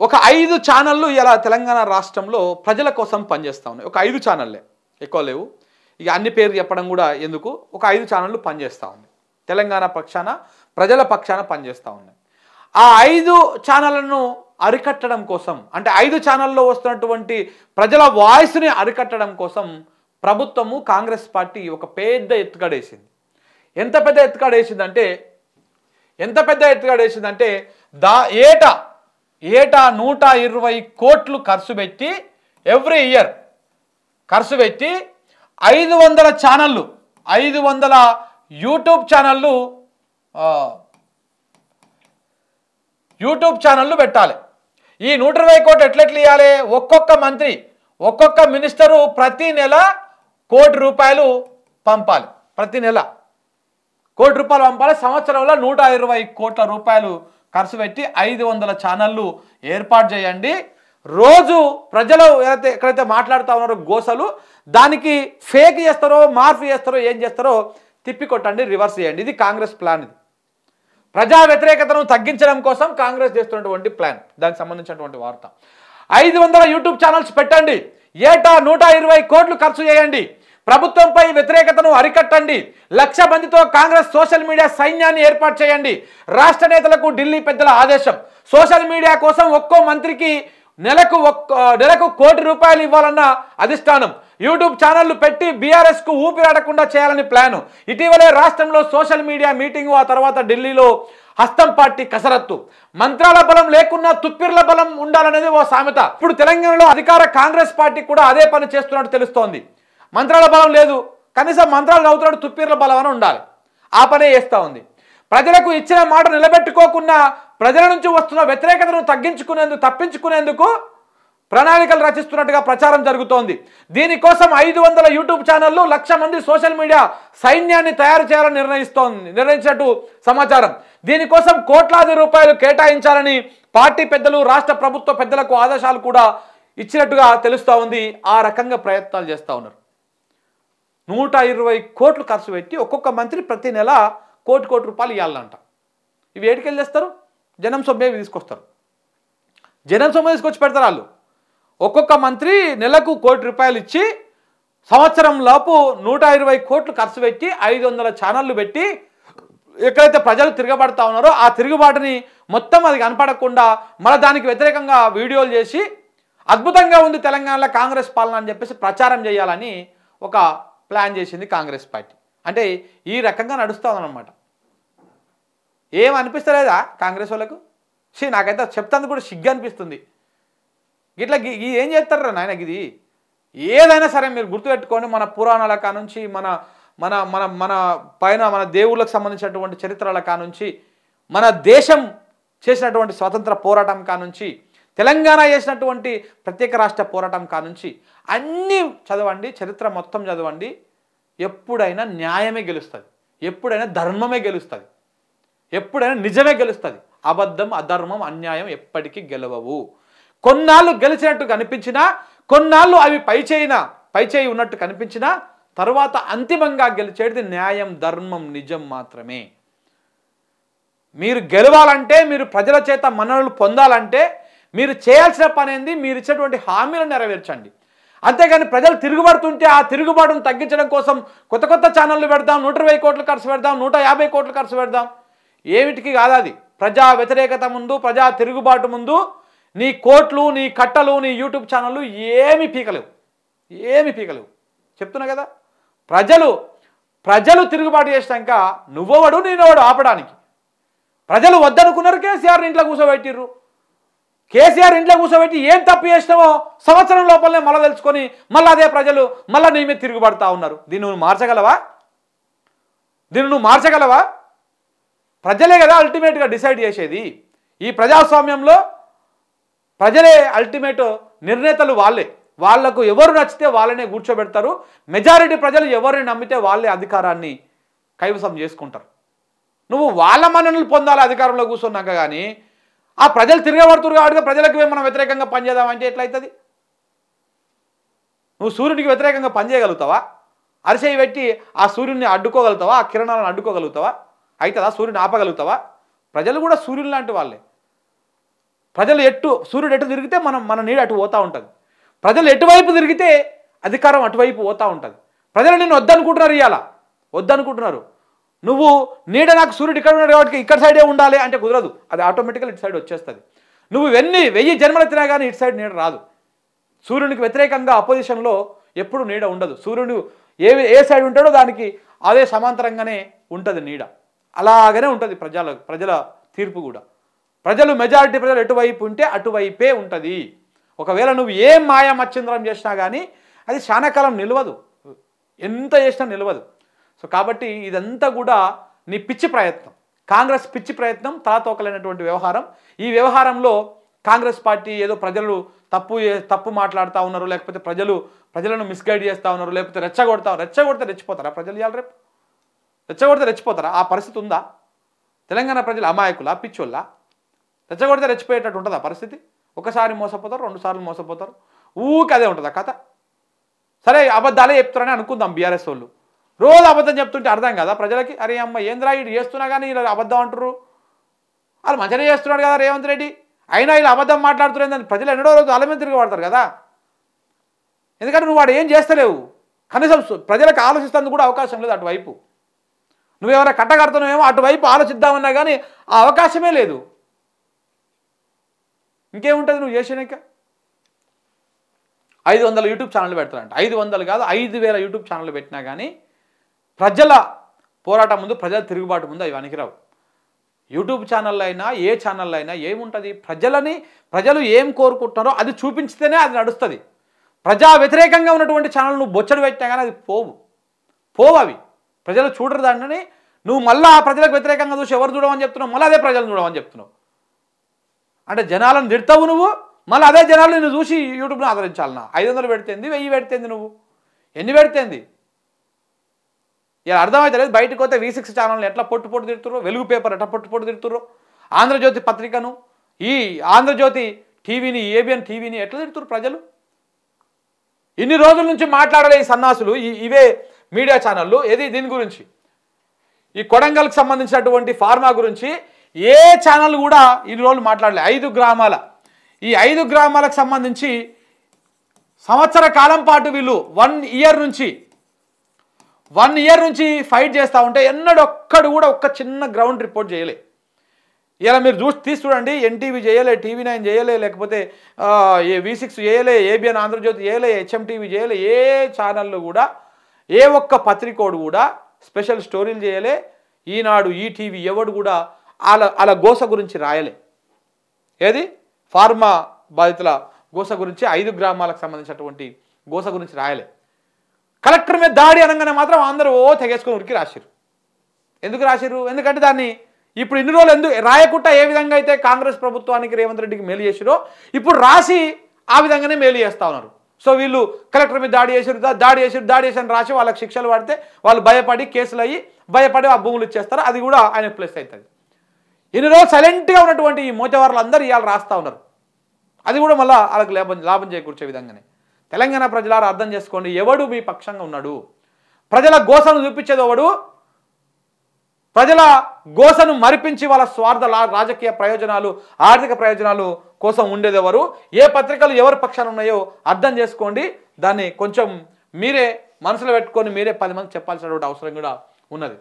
ఒక 5 ఛానళ్ళు ఇలా తెలంగాణ రాష్ట్రంలో ప్రజల కోసం పనిచేస్తూ ఉన్నాయి. ఒక 5 ఛానళ్ళే, ఎక్కువ లేవు. ఇక అన్ని పేర్లు చెప్పడం కూడా ఎందుకు, ఒక 5 ఛానళ్ళు పనిచేస్తూ ఉన్నాయి. తెలంగాణ పక్షాన, ప్రజల పక్షాన పనిచేస్తూ ఉన్నాయి. ఆ 5 ఛానళ్లను అరికట్టడం కోసం, అంటే 5 ఛానల్లో వస్తున్నటువంటి ప్రజల వాయిస్ని అరికట్టడం కోసం ప్రభుత్వము, కాంగ్రెస్ పార్టీ ఒక పెద్ద ఎత్తుగడేసింది. ఎంత పెద్ద ఎత్తుగడేసిందంటే ఏటా 120 కోట్లు ఖర్చు పెట్టి, ఎవ్రీ ఇయర్ ఖర్చు పెట్టి 500 ఛానళ్ళు, 500 యూట్యూబ్ ఛానళ్ళు పెట్టాలి. ఈ 120 కోట్లు ఎట్లెట్లు ఇవ్వాలి? ఒక్కొక్క మంత్రి, ఒక్కొక్క మినిస్టరు ప్రతి నెల ₹1 కోటి పంపాలి. ప్రతి నెల ₹1 కోటి పంపాలి. సంవత్సరంలో 120 కోట్ల రూపాయలు ఖర్చు పెట్టి 500 ఛానళ్ళు ఏర్పాటు చేయండి. రోజు ప్రజలు ఎక్కడైతే మాట్లాడుతూ ఉన్నారో గోసలు, దానికి ఫేక్ చేస్తారో, మార్పు చేస్తారో, ఏం చేస్తారో తిప్పికొట్టండి, రివర్స్ చేయండి. ఇది కాంగ్రెస్ ప్లాన్. ఇది ప్రజా వ్యతిరేకతను తగ్గించడం కోసం కాంగ్రెస్ చేస్తున్నటువంటి ప్లాన్. దానికి సంబంధించినటువంటి వార్త. 500 యూట్యూబ్ ఛానల్స్ పెట్టండి. ఏటా 120 కోట్లు ఖర్చు చేయండి. ప్రభుత్వంపై వ్యతిరేకతను అరికట్టండి. 1,00,000 మందితో కాంగ్రెస్ సోషల్ మీడియా సైన్యాన్ని ఏర్పాటు చేయండి. రాష్ట్ర నేతలకు ఢిల్లీ పెద్దల ఆదేశం. సోషల్ మీడియా కోసం ఒక్కో మంత్రికి నెలకు ₹1 కోటి ఇవ్వాలన్న అధిష్టానం. యూట్యూబ్ ఛానళ్లు పెట్టి బీఆర్ఎస్కు ఊపిరాడకుండా చేయాలని ప్లాను. ఇటీవలే రాష్ట్రంలో సోషల్ మీడియా మీటింగు, ఆ తర్వాత ఢిల్లీలో హస్తం పార్టీ కసరత్తు. మంత్రాల బలం లేకున్నా తుప్పిర్ల బలం ఉండాలనేది ఓ సామెత. ఇప్పుడు తెలంగాణలో అధికార కాంగ్రెస్ పార్టీ కూడా అదే పని చేస్తున్నట్టు తెలుస్తోంది. మంత్రాల బలం లేదు, కనీసం మంత్రాలు చదువుతున్నాడు, తుప్పిర్ల బలం అని ఉండాలి. ఆ పనే చేస్తూ ఉంది. ప్రజలకు ఇచ్చిన మాట నిలబెట్టుకోకుండా ప్రజల నుంచి వస్తున్న వ్యతిరేకతను తప్పించుకునేందుకు ప్రణాళికలు రచిస్తున్నట్టుగా ప్రచారం జరుగుతోంది. దీనికోసం 500 యూట్యూబ్ ఛానళ్లు, 1,00,000 మంది సోషల్ మీడియా సైన్యాన్ని తయారు చేయాలని నిర్ణయించినట్టు సమాచారం. దీనికోసం కోట్లాది రూపాయలు కేటాయించాలని పార్టీ పెద్దలు, రాష్ట్ర ప్రభుత్వ పెద్దలకు ఆదేశాలు కూడా ఇచ్చినట్టుగా తెలుస్తూ ఉంది. ఆ రకంగా ప్రయత్నాలు చేస్తూ ఉన్నారు. 120 కోట్లు ఖర్చు పెట్టి ఒక్కొక్క మంత్రి ప్రతి నెల ₹1 కోటి ఇవ్వాలంట. ఇవి ఏటికెళ్ళి చేస్తారు? జనం సొమ్మే తీసుకొస్తారు. జనం సొమ్మే తీసుకొచ్చి పెడతారు వాళ్ళు. ఒక్కొక్క మంత్రి నెలకు ₹1 కోటి ఇచ్చి సంవత్సరం లోపు 120 కోట్లు ఖర్చు పెట్టి 500 ఛానళ్ళు పెట్టి ఎక్కడైతే ప్రజలు తిరగబడతా ఉన్నారో ఆ తిరుగుబాటుని మొత్తం అది కనపడకుండా మళ్ళీ దానికి వ్యతిరేకంగా వీడియోలు చేసి అద్భుతంగా ఉంది తెలంగాణలో కాంగ్రెస్ పాలన అని చెప్పేసి ప్రచారం చేయాలని ఒక ప్లాన్ చేసింది కాంగ్రెస్ పార్టీ. అంటే ఈ రకంగా నడుస్తూ ఉందన్నమాట. ఏమనిపిస్తలేదా కాంగ్రెస్ వాళ్ళకు? నాకైతే చెప్తాను కూడా సిగ్గు అనిపిస్తుంది. ఇట్లా ఏం చేస్తారా నాయన? ఇది ఏదైనా సరే మీరు గుర్తుపెట్టుకోండి. మన పురాణాల కానుంచి, మన మన మన మన పైన మన దేవుళ్ళకు సంబంధించినటువంటి చరిత్రల కానుంచి, మన దేశం చేసినటువంటి స్వాతంత్ర పోరాటం కానుంచి, తెలంగాణ చేసినటువంటి ప్రత్యేక రాష్ట్ర పోరాటం కానుంచి అన్నీ చదవండి, చరిత్ర మొత్తం చదవండి. ఎప్పుడైనా న్యాయమే గెలుస్తుంది, ఎప్పుడైనా ధర్మమే గెలుస్తుంది, ఎప్పుడైనా నిజమే గెలుస్తుంది. అబద్ధం, అధర్మం, అన్యాయం ఎప్పటికీ గెలవవు. కొన్నాళ్ళు గెలిచినట్టు కనిపించినా, కొన్నాళ్ళు అవి పైచేయి ఉన్నట్టు కనిపించినా, తర్వాత అంతిమంగా గెలిచేది న్యాయం, ధర్మం, నిజం మాత్రమే. మీరు గెలవాలంటే, మీరు ప్రజల చేత మన్ననలు పొందాలంటే మీరు చేయాల్సిన పని ఏంది? మీరు ఇచ్చినటువంటి హామీలను నెరవేర్చండి. అంతేగాని ప్రజలు తిరుగుబడుతుంటే ఆ తిరుగుబాటును తగ్గించడం కోసం కొత్త కొత్త ఛానళ్ళు పెడదాం, 120 కోట్లు ఖర్చు పెడదాం, 150 కోట్లు ఖర్చు పెడదాం. ఏమిటికి కాదు అది. ప్రజా వ్యతిరేకత ముందు, ప్రజా తిరుగుబాటు ముందు నీ కోట్లు, నీ కట్టలు, నీ యూట్యూబ్ ఛానళ్ళు ఏమీ పీకలేవు. చెప్తున్నా కదా. ప్రజలు తిరుగుబాటు చేసినాక నువ్వోవాడు నేనోవాడు ఆపడానికి. ప్రజలు వద్దనుకున్నారు, కేసీఆర్ ఇంట్లో కూర్చోబెట్టిర్రు. కేసీఆర్ ఇంట్లో కూర్చోబెట్టి ఏం తప్పు చేసినావో సంవత్సరం లోపలనే మళ్ళీ తెలుసుకొని మళ్ళీ అదే ప్రజలు మళ్ళీ నీ మీద తిరుగుబడతా ఉన్నారు. దీన్ని నువ్వు మార్చగలవా? ప్రజలే కదా అల్టిమేట్గా డిసైడ్ చేసేది. ఈ ప్రజాస్వామ్యంలో ప్రజలే అల్టిమేట్ నిర్ణేతలు. వాళ్లకు ఎవరు నచ్చితే వాళ్ళనే కూర్చోబెడతారు. మెజారిటీ ప్రజలు ఎవరిని నమ్మితే వాళ్ళే అధికారాన్ని కైవసం చేసుకుంటారు. నువ్వు వాళ్ళ మన్ననలు పొందాలి అధికారంలో కూర్చున్నాక. కానీ ఆ ప్రజలు తిరగబడుతున్నారు కాబట్టి ప్రజలకు మనం వ్యతిరేకంగా పనిచేద్దామంటే ఎట్లయితుంది? నువ్వు సూర్యుడికి వ్యతిరేకంగా పనిచేయగలుగుతావా? అరిచేయి పెట్టి ఆ సూర్యుడిని అడ్డుకోగలుగుతావా? ఆ కిరణాలను అడ్డుకోగలుగుతావా? అవుతుందా? సూర్యుని ఆపగలుగుతావా? ప్రజలు కూడా సూర్యుని లాంటి వాళ్ళే. ప్రజలు సూర్యుడు ఎటు తిరిగితే మన నీడ అటు పోతూ ఉంటుంది. ప్రజలు ఎటువైపు తిరిగితే అధికారం అటువైపు పోతూ ఉంటుంది. ప్రజలు నిన్ను వద్దనుకుంటున్నారు, ఇవాళ వద్దనుకుంటున్నారు. నువ్వు నీడ నాకు సూర్యుడు ఇక్కడ ఉన్నాడు కాబట్టి ఇక్కడ సైడే ఉండాలి అంటే కుదరదు, అది ఆటోమేటిక్గా ఇటు సైడ్ వచ్చేస్తుంది. నువ్వు 1000 జన్మలు ఎత్తినా కానీ ఇటు సైడ్ నీడ రాదు. సూర్యునికి వ్యతిరేకంగా అపోజిషన్లో ఎప్పుడు నీడ ఉండదు. సూర్యుడు ఏ సైడ్ ఉంటాడో దానికి అదే సమాంతరంగానే ఉంటుంది నీడ. అలాగనే ఉంటుంది ప్రజల తీర్పు కూడా. మెజారిటీ ప్రజలు ఎటువైపు ఉంటే అటువైపే ఉంటుంది. ఒకవేళ నువ్వు ఏం మాయా మచ్చింద్రం చేసినా కానీ అది చాలా కాలం నిలవదు, ఎంత చేసినా నిలవదు. సో కాబట్టి ఇదంతా కూడా నీ పిచ్చి ప్రయత్నం, కాంగ్రెస్ పిచ్చి ప్రయత్నం, తలతోకలైనటువంటి వ్యవహారం. ఈ వ్యవహారంలో కాంగ్రెస్ పార్టీ ఏదో ప్రజలు తప్పు మాట్లాడుతూ ఉన్నారు, లేకపోతే ప్రజలను మిస్గైడ్ చేస్తూ ఉన్నారు, లేకపోతే రెచ్చగొడితే రెచ్చిపోతారా ప్రజలు? ఇవాళ రేపు రెచ్చగొడితే రెచ్చిపోతారా? ఆ పరిస్థితి ఉందా? తెలంగాణ ప్రజలు అమాయకులా, పిచ్చోళ్ళా? రెచ్చగొడితే రెచ్చిపోయేటట్టు ఉంటుందా పరిస్థితి? ఒకసారి మోసపోతారు, 2 సార్లు మోసపోతారు, ఊరికి అదే ఉంటుంది ఆ కథ. సరే అబద్ధాలే చెప్తారని అనుకుందాం. బీఆర్ఎస్ వాళ్ళు రోజు అబద్ధం చెప్తుంటే అర్థం కదా ప్రజలకి? అరే అమ్మ ఏంద్రా వీడు చేస్తున్నా కానీ ఇలా అబద్ధం అంటారు, వాళ్ళు మంచిగా చేస్తున్నాడు కదా రేవంత్ రెడ్డి, అయినా ఇలా అబద్ధం మాట్లాడుతున్నారని ప్రజలు ఎన్నడో రోజు వాళ్ళ మీద తిరగబడతారు కదా. ఎందుకంటే నువ్వు వాడు ఏం చేస్తలేవు, కనీసం ప్రజలకు ఆలోచిస్తేందుకు కూడా అవకాశం లేదు అటువైపు. నువ్వేమైనా కట్టగడుతున్నావేమో అటువైపు ఆలోచిద్దామన్నా కానీ ఆ అవకాశమే లేదు. ఇంకేముంటుంది నువ్వు చేసినాక? 500 యూట్యూబ్ ఛానళ్ళు పెడతారంట. 500 కాదు 5000 యూట్యూబ్ ఛానళ్ళు పెట్టినా కానీ ప్రజల పోరాటం ముందు, ప్రజల తిరుగుబాటు ముందు అవి వనికిరావు. యూట్యూబ్ ఛానళ్ళు అయినా ఏ ఛానళ్ళు అయినా ఏముంటుంది, ప్రజలు ఏం కోరుకుంటున్నారో అది చూపించితేనే అది నడుస్తుంది. ప్రజా వ్యతిరేకంగా ఉన్నటువంటి ఛానల్ నువ్వు బొచ్చడు పెట్టినా కానీ అది పోవు అవి ప్రజలు చూడరు. దాన్ని నువ్వు మళ్ళీ ఆ ప్రజలకు వ్యతిరేకంగా చూసి ఎవరు చూడమని చెప్తున్నావు, మళ్ళీ అదే ప్రజలను చూడమని చెప్తున్నావు. అంటే జనాలను తిడతావు నువ్వు, మళ్ళీ అదే జనాలు నిన్ను చూసి యూట్యూబ్లో ఆదరించాలన్నా. 500 పెడితేంది, 1000 పెడితేంది, నువ్వు ఎన్ని పెడితేంది? ఇలా అర్థమైతే లేదు. బయటకు పోతే V6 ఛానల్ని ఎట్లా పొట్టు తిడుతుర్రో, వెలుగు పేపర్ ఎట్లా పొట్టు తిడుతుర్రో, ఆంధ్రజ్యోతి పత్రికను, ఈ ఆంధ్రజ్యోతి టీవీని, ABN టీవీని ఎట్లా తిడుతుర్రు ప్రజలు. ఇన్ని రోజుల నుంచి మాట్లాడలే ఈ సన్నాసులు, ఇవే మీడియా ఛానళ్ళు. దీని గురించి, ఈ కొడంగల్కి సంబంధించినటువంటి ఫార్మా గురించి ఏ ఛానల్ కూడా ఇన్ని రోజులు మాట్లాడలే. 5 గ్రామాల, ఈ 5 గ్రామాలకు సంబంధించి సంవత్సర కాలం పాటు వీళ్ళు 1 ఇయర్ నుంచి ఫైట్ చేస్తూ ఉంటే ఎన్నడొక్కడు కూడా ఒక్క చిన్న గ్రౌండ్ రిపోర్ట్ చేయలే. ఇలా మీరు చూడండి, NTV చేయలే, TV9 చేయలే, లేకపోతే V6 చేయలే, ABN ఆంధ్రజ్యోతి చేయలే, HMTV చేయలే, ఏ ఛానళ్ళు కూడా, ఏ ఒక్క పత్రికోడు కూడా స్పెషల్ స్టోరీలు చేయలే. ఈనాడు, ఈటీవీ ఎవడు కూడా అలా గోస గురించి రాయలే. ఫార్మా బాధితుల గోస గురించి, 5 గ్రామాలకు సంబంధించినటువంటి గోస గురించి రాయలే. కలెక్టర్ మీద దాడి అనగానే మాత్రం అందరూ తెగేసుకొని ఉరికి రాసిరు. ఎందుకు రాసిరు? ఎందుకంటే దాన్ని ఇప్పుడు ఇన్ని రోజులు ఎందుకు రాయకుండా ఏ విధంగా అయితే కాంగ్రెస్ ప్రభుత్వానికి రేవంత్ రెడ్డికి మేలు చేసిరో ఇప్పుడు రాసి ఆ విధంగానే మేలు చేస్తూ ఉన్నారు. సో వీళ్ళు కలెక్టర్ మీద దాడి చేసి రాసి వాళ్ళకి శిక్షలు పడితే వాళ్ళు భయపడి కేసులు అయ్యి భయపడి ఆ భూములు ఇచ్చేస్తారు. అది కూడా ఆయన ప్లస్ అవుతుంది. ఇన్ని రోజు సైలెంట్గా ఉన్నటువంటి ఈ మోచవార్లు అందరూ ఇవాళ రాస్తూ ఉన్నారు. అది కూడా మళ్ళీ వాళ్ళకి లాభం చేకూర్చే విధంగానే. తెలంగాణ ప్రజలారా అర్థం చేసుకోండి, ఎవడు మీ పక్షంగా ఉన్నాడు? ప్రజల గోసను చూపించేది ఎవడు? ప్రజల గోసను మరిపించి వాళ్ళ స్వార్థ రాజకీయ ప్రయోజనాలు, ఆర్థిక ప్రయోజనాలు కోసం ఉండేది ఎవరు? ఏ పత్రికలు ఎవరి పక్షాన ఉన్నాయో అర్థం చేసుకోండి. దాన్ని కొంచెం మీరే మనసులో పెట్టుకొని మీరే 10 మంది చెప్పాల్సినటువంటి అవసరం కూడా ఉన్నది.